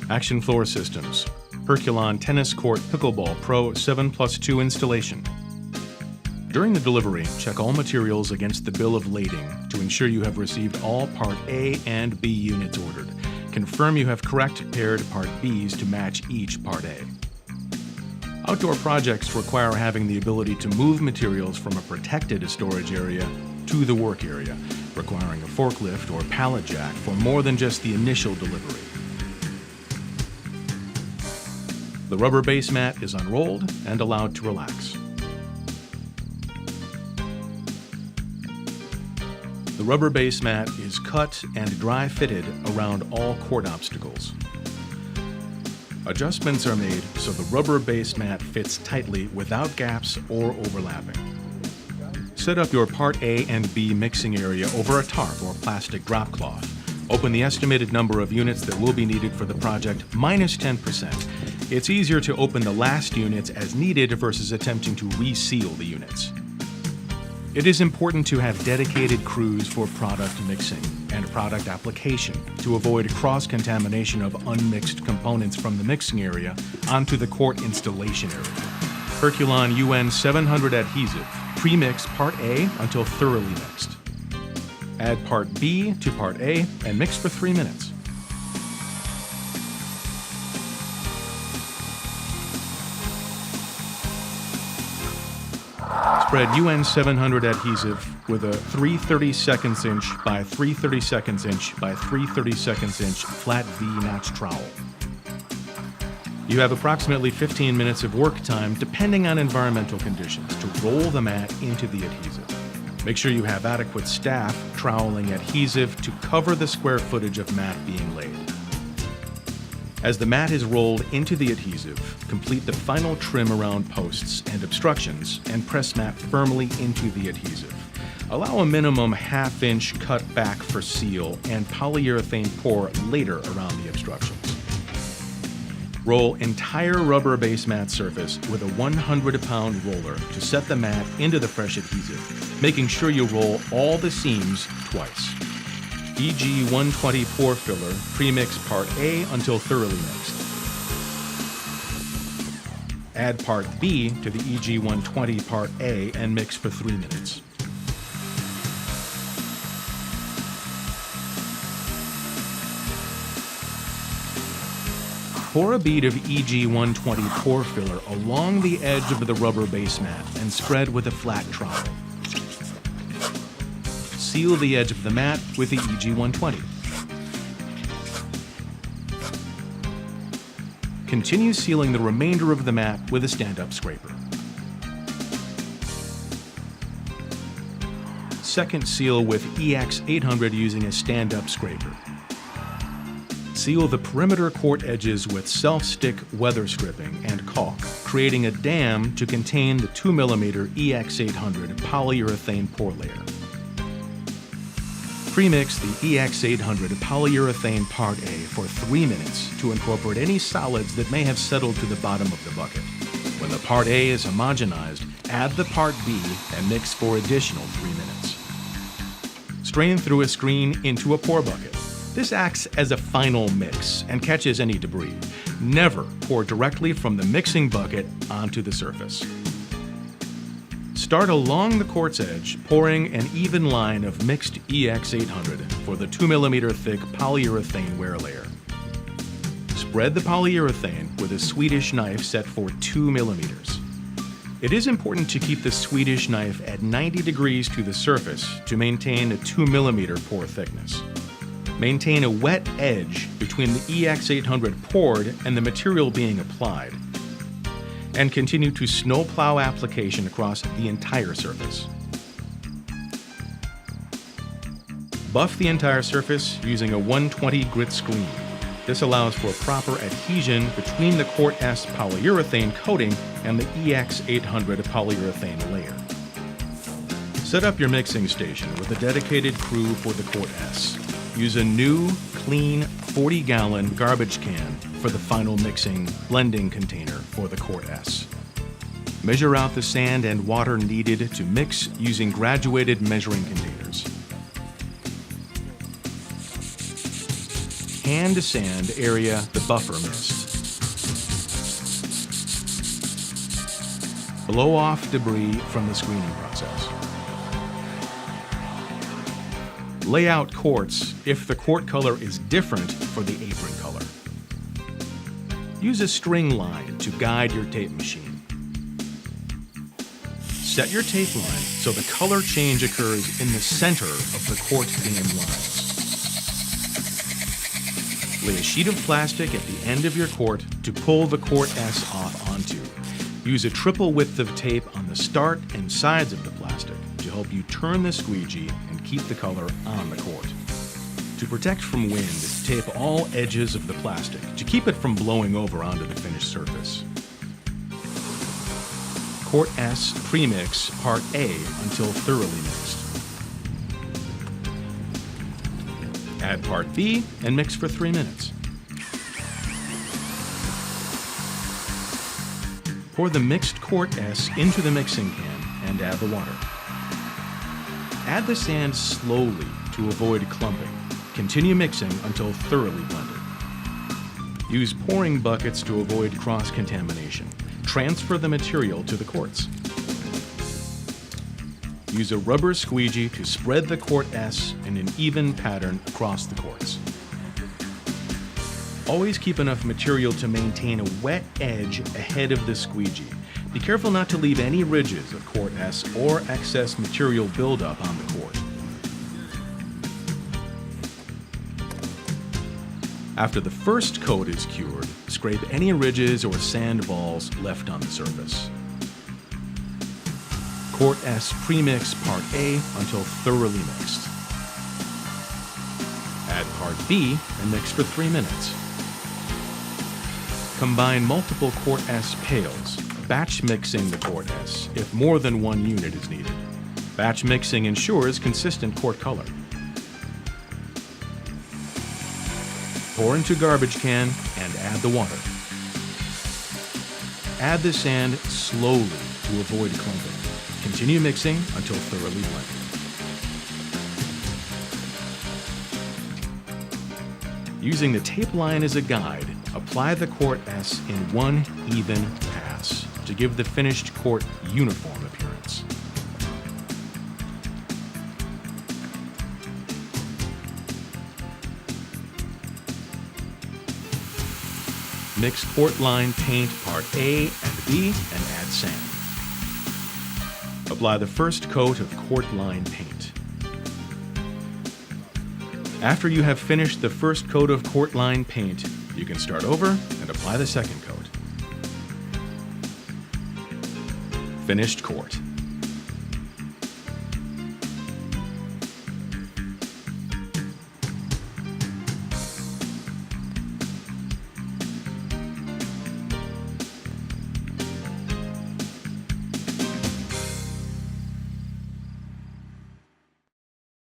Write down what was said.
Action Floor Systems, Herculan Tennis Court Pickleball Pro 7+2 installation. During the delivery, check all materials against the bill of lading to ensure you have received all Part A and B units ordered. Confirm you have correct paired Part Bs to match each Part A. Outdoor projects require having the ability to move materials from a protected storage area to the work area, requiring a forklift or pallet jack for more than just the initial delivery. The rubber base mat is unrolled and allowed to relax. The rubber base mat is cut and dry fitted around all court obstacles. Adjustments are made so the rubber base mat fits tightly without gaps or overlapping. Set up your Part A and B mixing area over a tarp or plastic drop cloth. Open the estimated number of units that will be needed for the project minus 10%. It's easier to open the last units as needed versus attempting to reseal the units. It is important to have dedicated crews for product mixing and product application to avoid cross-contamination of unmixed components from the mixing area onto the court installation area. Herculan UN 700 adhesive. Pre-mix Part A until thoroughly mixed. Add Part B to Part A and mix for 3 minutes. Spread UN 700 adhesive with a 3/32 inch by 3/32 inch by 3/32 inch flat V notch trowel. You have approximately 15 minutes of work time depending on environmental conditions to roll the mat into the adhesive. Make sure you have adequate staff troweling adhesive to cover the square footage of mat being laid. As the mat is rolled into the adhesive, complete the final trim around posts and obstructions and press mat firmly into the adhesive. Allow a minimum half-inch cut back for seal and polyurethane pour later around the obstructions. Roll entire rubber base mat surface with a 100-pound roller to set the mat into the fresh adhesive, making sure you roll all the seams twice. EG 120 pour filler, pre-mix Part A until thoroughly mixed. Add Part B to the EG 120 Part A and mix for 3 minutes. Pour a bead of EG 120 pour filler along the edge of the rubber base mat and spread with a flat trowel. Seal the edge of the mat with the EG 120. Continue sealing the remainder of the mat with a stand-up scraper. Second seal with EX 800 using a stand-up scraper. Seal the perimeter court edges with self-stick weather stripping and caulk, creating a dam to contain the 2mm EX 800 polyurethane pour layer. Pre-mix the EX 800 polyurethane Part A for 3 minutes to incorporate any solids that may have settled to the bottom of the bucket. When the Part A is homogenized, add the Part B and mix for additional 3 minutes. Strain through a screen into a pour bucket. This acts as a final mix and catches any debris. Never pour directly from the mixing bucket onto the surface. Start along the court's edge, pouring an even line of mixed EX 800 for the 2mm thick polyurethane wear layer. Spread the polyurethane with a Swedish knife set for 2mm. It is important to keep the Swedish knife at 90 degrees to the surface to maintain a 2mm pour thickness. Maintain a wet edge between the EX 800 poured and the material being applied, and continue to snowplow application across the entire surface. Buff the entire surface using a 120 grit screen. This allows for proper adhesion between the Court S polyurethane coating and the EX 800 polyurethane layer. Set up your mixing station with a dedicated crew for the Court S. Use a new, clean 40-gallon garbage can for the final mixing blending container for the Court S. Measure out the sand and water needed to mix using graduated measuring containers. hand sand area the buffer mist. Blow off debris from the screening process. Lay out courts if the court color is different for the apron color. Use a string line to guide your tape machine. Set your tape line so the color change occurs in the center of the court game lines. Lay a sheet of plastic at the end of your court to pull the court S off onto. Use a triple width of tape on the start and sides of the plastic to help you turn the squeegee and keep the color on the court. To protect from wind, tape all edges of the plastic to keep it from blowing over onto the finished surface. Court S premix Part A until thoroughly mixed. Add Part B and mix for 3 minutes. Pour the mixed Court S into the mixing can and add the water. Add the sand slowly to avoid clumping. Continue mixing until thoroughly blended. Use pouring buckets to avoid cross-contamination. Transfer the material to the courts. Use a rubber squeegee to spread the Court S in an even pattern across the courts. Always keep enough material to maintain a wet edge ahead of the squeegee. Be careful not to leave any ridges of Court S or excess material buildup on the court. After the first coat is cured, scrape any ridges or sand balls left on the surface. Court S premix Part A until thoroughly mixed. Add Part B and mix for 3 minutes. Combine multiple Court S pails, batch mixing the Court S if more than one unit is needed. Batch mixing ensures consistent court color. Pour into garbage can and add the water. Add the sand slowly to avoid clumping. Continue mixing until thoroughly blended. Using the tape line as a guide, apply the Court S in one even pass to give the finished court uniform appearance. Mix court line paint Part A and B and add sand. Apply the first coat of court line paint. After you have finished the first coat of court line paint, you can start over and apply the second coat. Finished court.